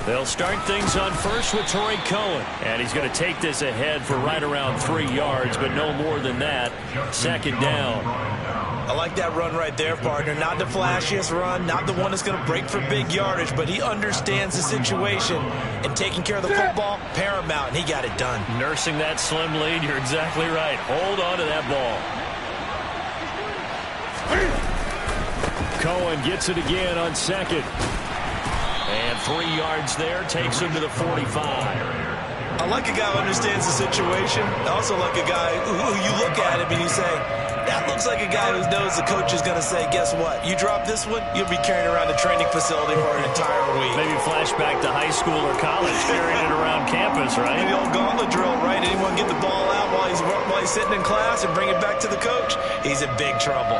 Speaker 3: They'll start things on first with Torrey Cohen. And he's going to take this ahead for right around 3 yards, but no more than that. Second down.
Speaker 4: I like that run right there, partner. Not the flashiest run, not the one that's going to break for big yardage, but he understands the situation, and taking care of the football, paramount, and he got it done.
Speaker 3: Nursing that slim lead, you're exactly right. Hold on to that ball.
Speaker 5: Cohen gets it again on second.
Speaker 3: And 3 yards there, takes him to the 45.
Speaker 4: I like a guy who understands the situation. I also like a guy who you look at him and you say, that looks like a guy who knows the coach is going to say, guess what? You drop this one, you'll be carrying around the training facility for an entire week.
Speaker 3: Maybe flashback to high school or college, carrying it around campus, right?
Speaker 4: The old gauntlet drill, right? Anyone get the ball out while he's sitting in class and bring it back to the coach? He's in big trouble.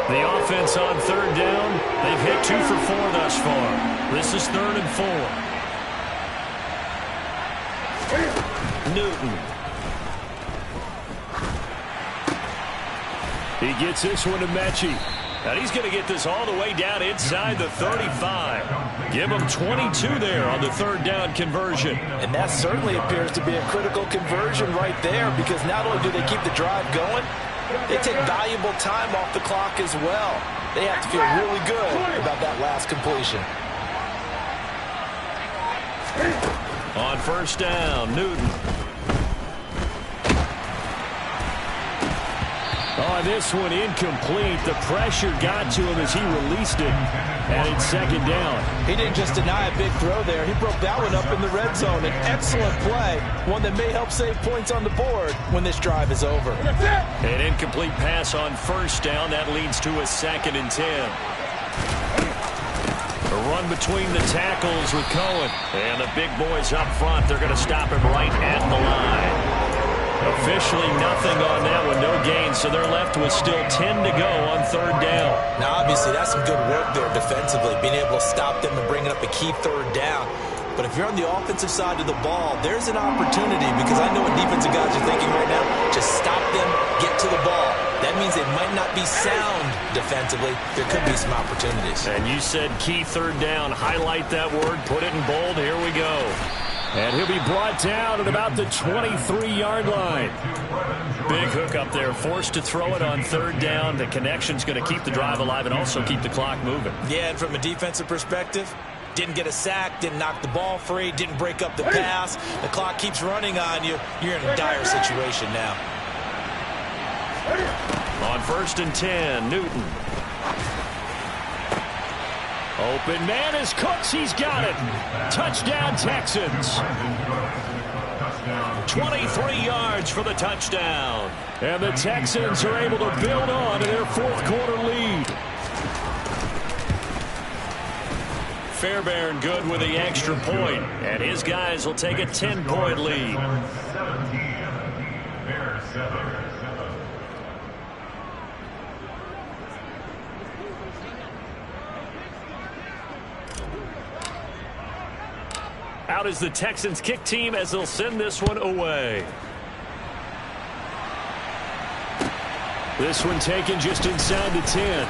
Speaker 3: The offense on third down, they've hit 2 for 4 thus far. This is 3rd and 4. Newton.
Speaker 5: He gets this one to Mechie.
Speaker 3: And he's going to get this all the way down inside the 35. Give him 22 there on the 3rd down conversion.
Speaker 4: And that certainly appears to be a critical conversion right there, because not only do they keep the drive going, they take valuable time off the clock as well. They have to feel really good about that last completion.
Speaker 3: On first down, Newton.
Speaker 5: Oh, this one incomplete. The pressure got to him as he released it. And it's second down.
Speaker 4: He didn't just deny a big throw there. He broke that one up in the red zone. An excellent play, one that may help save points on the board when this drive is over.
Speaker 3: An incomplete pass on first down. That leads to a 2nd and 10. A run between the tackles with Cohen. And the big boys up front, they're going to stop him right at the line. Officially nothing on that one, no gain, so they're left with still 10 to go on third down.
Speaker 4: Now, obviously, that's some good work there defensively, being able to stop them and bringing up a key third down. But if you're on the offensive side of the ball, there's an opportunity, because I know what defensive guys are thinking right now. Just stop them, get to the ball. That means they might not be sound defensively. There could be some opportunities.
Speaker 3: And you said key third down. Highlight that word, put it in bold. Here we go.
Speaker 5: And he'll be brought down at about the 23-yard line.
Speaker 3: Big hook up there, forced to throw it on third down. The connection's going to keep the drive alive and also keep the clock moving.
Speaker 4: Yeah, and from a defensive perspective, didn't get a sack, didn't knock the ball free, didn't break up the pass. The clock keeps running on you. You're in a dire situation now.
Speaker 3: On 1st and 10, Newton.
Speaker 5: Open man is Cooks. He's got it. Touchdown, Texans.
Speaker 3: 23 yards for the touchdown.
Speaker 5: And the Texans are able to build on to their fourth quarter lead.
Speaker 3: Fairbairn good with the extra point, and his guys will take a 10-point lead. Out is the Texans kick team as they'll send this one away. This one taken just inside the 10.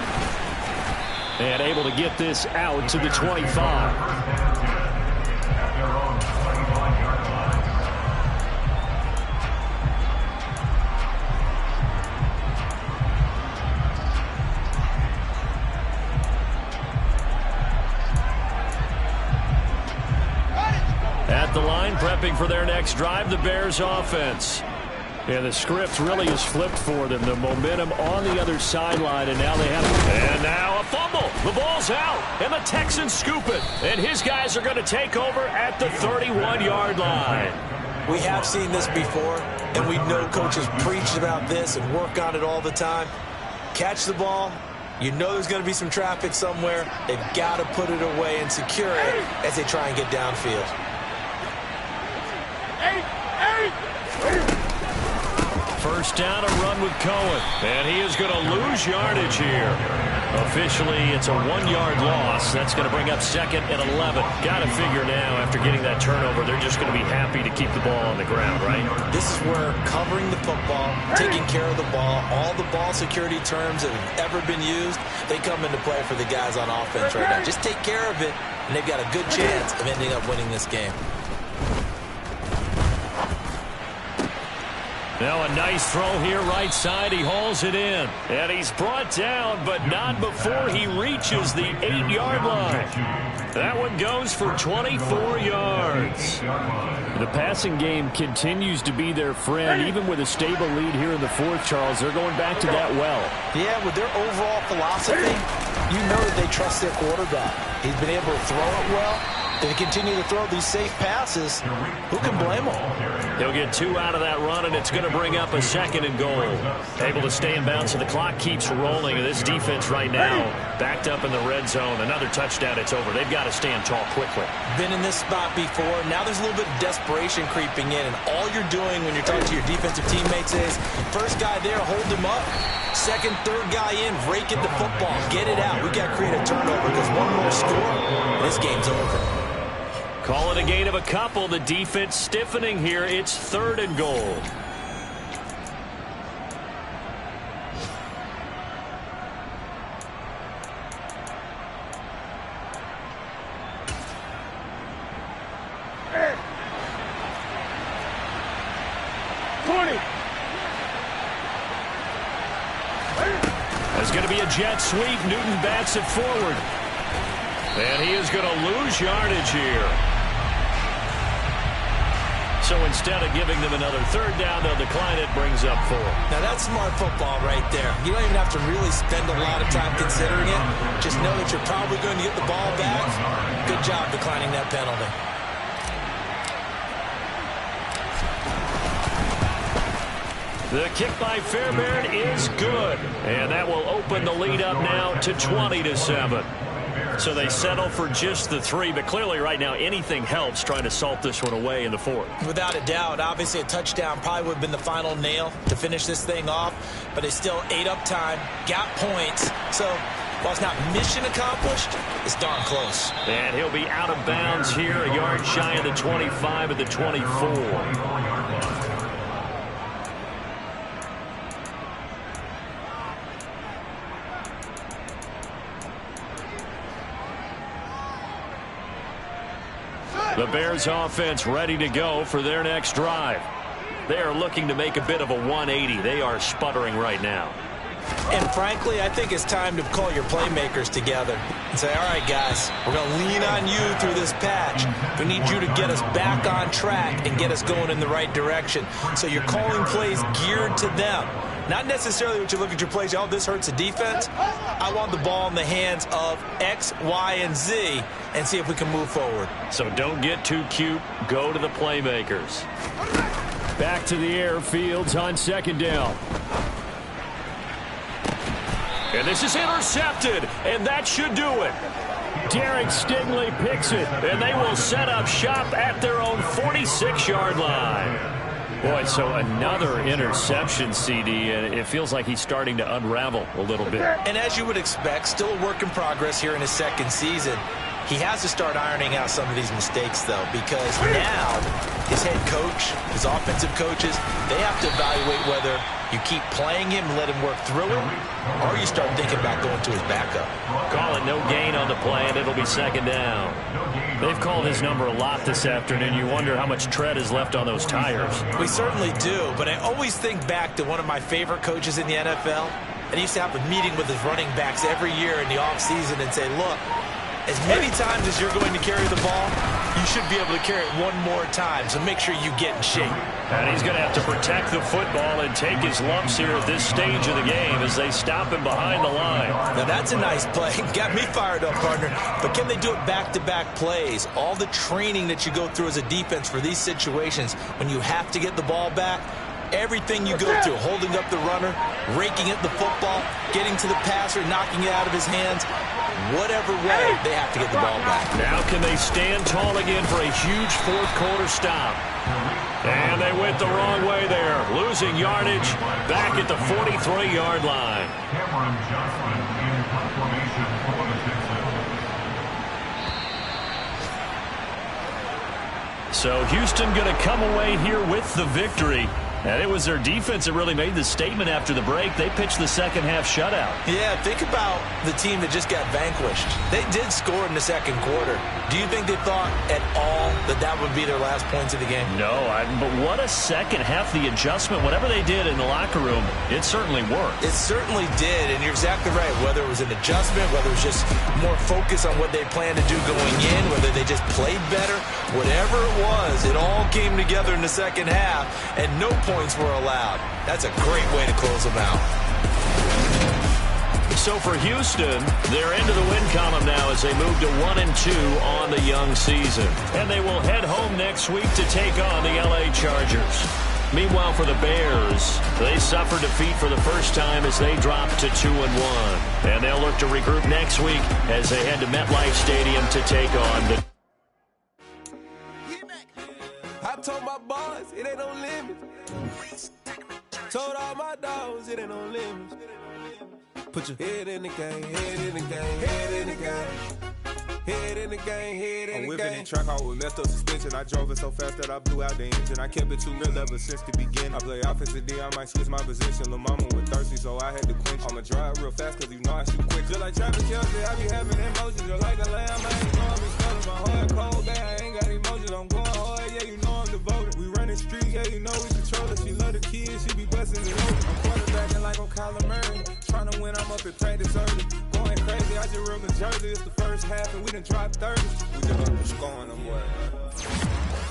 Speaker 3: And able to get this out to the 25. At the line, prepping for their next drive, the Bears offense. And the script really is flipped for them. The momentum on the other sideline, and now they have... And now a fumble. The ball's out, and the Texans scoop it. And his guys are going to take over at the 31-yard line.
Speaker 4: We have seen this before, and we know coaches preach about this and work on it all the time. Catch the ball. You know there's going to be some traffic somewhere. They've got to put it away and secure it as they try and get downfield.
Speaker 3: First down, a run with Cohen. And he is going to lose yardage here. Officially, it's a 1-yard loss. That's going to bring up 2nd and 11. Got to figure now, after getting that turnover, they're just going to be happy to keep the ball on the ground, right?
Speaker 4: This is where covering the football, taking care of the ball, all the ball security terms that have ever been used, they come into play for the guys on offense right now. Just take care of it, and they've got a good chance of ending up winning this game.
Speaker 3: Now a nice throw here, right side. He hauls it in. And he's brought down, but not before he reaches the 8-yard line. That one goes for 24 yards. The passing game continues to be their friend, even with a stable lead here in the fourth, Charles. They're going back to that well.
Speaker 4: Yeah, with their overall philosophy, you know that they trust their quarterback. He's been able to throw it well. They continue to throw these safe passes. Who can blame them?
Speaker 3: He'll get 2 out of that run, and it's going to bring up a 2nd and goal. Able to stay in bounds, so the clock keeps rolling. And this defense right now, backed up in the red zone. Another touchdown, it's over. They've got to stand tall quickly.
Speaker 4: Been in this spot before. Now there's a little bit of desperation creeping in, and all you're doing when you're talking to your defensive teammates is, first guy there, hold him up. Second, third guy in, rake at the football. Get it out. We got to create a turnover because one more score, and this game's over.
Speaker 3: Call it a gain of a couple. The defense stiffening here. It's 3rd and goal. There's going to be a jet sweep. Newton bats it forward. And he is going to lose yardage here. So instead of giving them another 3rd down, they'll decline it, brings up 4.
Speaker 4: Now that's smart football right there. You don't even have to really spend a lot of time considering it. Just know that you're probably going to get the ball back. Good job declining that penalty.
Speaker 3: The kick by Fairbairn is good. And that will open the lead up now to 20-7. So they settle for just the 3, but clearly right now anything helps trying to salt this one away in the 4th.
Speaker 4: Without a doubt, obviously a touchdown probably would have been the final nail to finish this thing off, but they still ate up time, got points, so while it's not mission accomplished, it's darn close.
Speaker 3: And he'll be out of bounds here, a yard shy of the 25 at the 24. The Bears offense ready to go for their next drive. They are looking to make a bit of a 180. They are sputtering right now.
Speaker 4: And frankly, I think it's time to call your playmakers together and say, all right, guys, we're going to lean on you through this patch. We need you to get us back on track and get us going in the right direction. So you're calling plays geared to them. Not necessarily what you look at your plays, oh, this hurts the defense. I want the ball in the hands of X, Y, and Z and see if we can move forward.
Speaker 3: So don't get too cute. Go to the playmakers. Back to the air. Fields on 2nd down. And this is intercepted, and that should do it. Derek Stingley picks it, and they will set up shop at their own 46-yard line. Boy, so another interception, CD, and it feels like he's starting to unravel a little bit.
Speaker 4: And as you would expect, still a work in progress here in his 2nd season. He has to start ironing out some of these mistakes, though, because now his head coach, his offensive coaches, they have to evaluate whether you keep playing him and let him work through it, or you start thinking about going to his backup.
Speaker 3: Call it no gain on the play, and it'll be second down. They've called his number a lot this afternoon. You wonder how much tread is left on those tires.
Speaker 4: We certainly do, but I always think back to one of my favorite coaches in the NFL, and he used to have a meeting with his running backs every year in the offseason and say, look, as many times as you're going to carry the ball, you should be able to carry it one more time, so make sure you get in shape.
Speaker 3: And he's going to have to protect the football and take his lumps here at this stage of the game as they stop him behind the line.
Speaker 4: Now, that's a nice play. Got me fired up, partner. But can they do it back-to-back plays? All the training that you go through as a defense for these situations, when you have to get the ball back, everything you go through, holding up the runner, raking at the football, getting to the passer, knocking it out of his hands, whatever way, they have to get the ball back.
Speaker 3: Now can they stand tall again for a huge fourth-quarter stop? And they went the wrong way there, losing yardage back at the 43-yard line. So Houston going to come away here with the victory. And it was their defense that really made the statement after the break. They pitched the second-half shutout.
Speaker 4: Yeah, think about the team that just got vanquished. They did score in the second quarter. Do you think they thought at all that that would be their last points of the game?
Speaker 3: No, but what a second half, the adjustment. Whatever they did in the locker room, it certainly worked.
Speaker 4: It certainly did, and you're exactly right. Whether it was an adjustment, whether it was just more focus on what they planned to do going in, whether they just played better, whatever it was, it all came together in the second half, and no points were allowed. That's a great way to close them out.
Speaker 3: So for Houston, they're into the win column now as they move to 1-2 on the young season. And they will head home next week to take on the LA Chargers. Meanwhile, for the Bears, they suffered defeat for the first time as they dropped to 2-1. And they'll look to regroup next week as they head to MetLife Stadium to take on the...
Speaker 6: I told my boys it ain't no limit. Told all my dogs it ain't no limit. Put your head in the game, head in the game, head in the game. Head in the game, head in the game. I'm whipping in track hall with messed up suspension. I drove it so fast that I blew out the engine. I kept it too real ever since the beginning. I play offensive D, I might switch my position. Lil' mama was thirsty, so I had to quench. I'ma drive real fast, cause you know I shoot quick. Just like Travis Kelce, I be having emotions. Just like a lamb, I ain't going be stuttering. My heart cold, man, I ain't got emotions. I'm going hard, yeah, you know I'm devoted. We running street, yeah, you know we control it. She love the kids, she be busting it open. I'm quarterbacking like I'm Kyler Murray. Trying to win, I'm up at practice early. Going crazy, I just real the jersey. It's the first half, and we done dropped 30. We just up to scoring them, boy.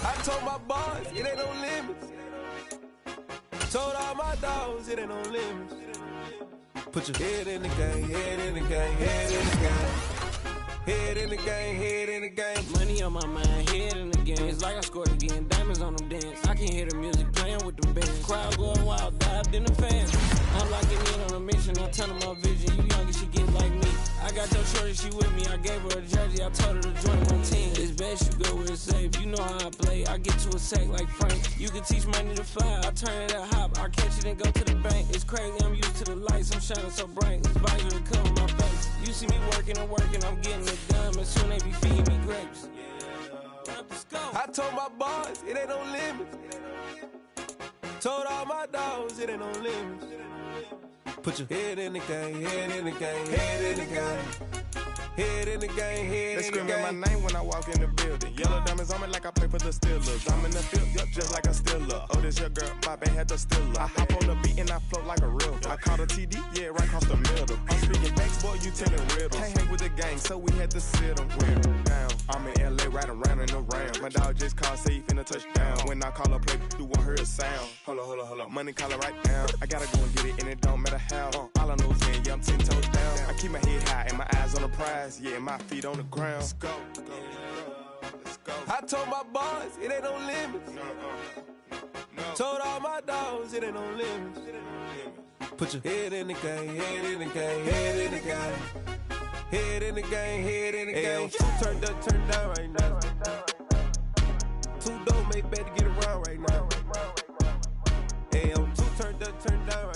Speaker 6: I told my boys, it ain't no limits. Told all my dogs, it ain't no limits. Put your head in the game, head in the game, head in the game. Head in the game, head in the game.
Speaker 7: Money on my mind, head in the game. It's like I scored again, diamonds on them dance. I can hear the music playing with them bands. Crowd going wild, dived in the fans. I'm locking in on a mission, I tell them my vision. You young and she get like me. I got your shorty, she with me. I gave her a jersey, I told her to join my team. It's best you go where it's safe. You know how I play. I get to a sack like Frank. You can teach money to fly. I turn it at hop. I catch it and go to the bank. It's crazy, I'm used to the lights. I'm shining so bright. This visor to cover my face. You see me working and working, I'm getting it done. And soon they be feeding me grapes.
Speaker 6: I told my boys, it ain't no limits. Told all my dogs, it ain't no limits. Put your head in the game, head in the game, head in the game. Head in the game, head in the game.
Speaker 8: They screaming my name when I walk in the building. Yellow diamonds on me like I play for the Steelers. I'm in the field, yup, just like a Steeler. Oh, this your girl, my band had the Steeler. I hop on the beat and I float like a real. I caught a TD, yeah, right across the middle. I'm speaking banks, boy, you telling riddles. Can't hang with the gang, so we had to sit them down. I'm in LA, riding around in the round. My dog just called, say he finna touch down. When I call a play, you won't hear a sound. Hold up, money call it right down. I gotta go and get it, and it don't matter how. All I know is, yeah, I'm 10 toes down. I keep my head high and my eyes on the prize. Yeah, my feet on the ground. Let's go. Let's go.
Speaker 6: I told my boys, it ain't no limits.
Speaker 8: No.
Speaker 6: Told all my dogs, it ain't no limits. Put your head in the game, head in the game, head in the game. Head in the game, head in the game. Turned up, turned down right now. Two dope, make better get around right now. Hey, I'm too turned up, turned down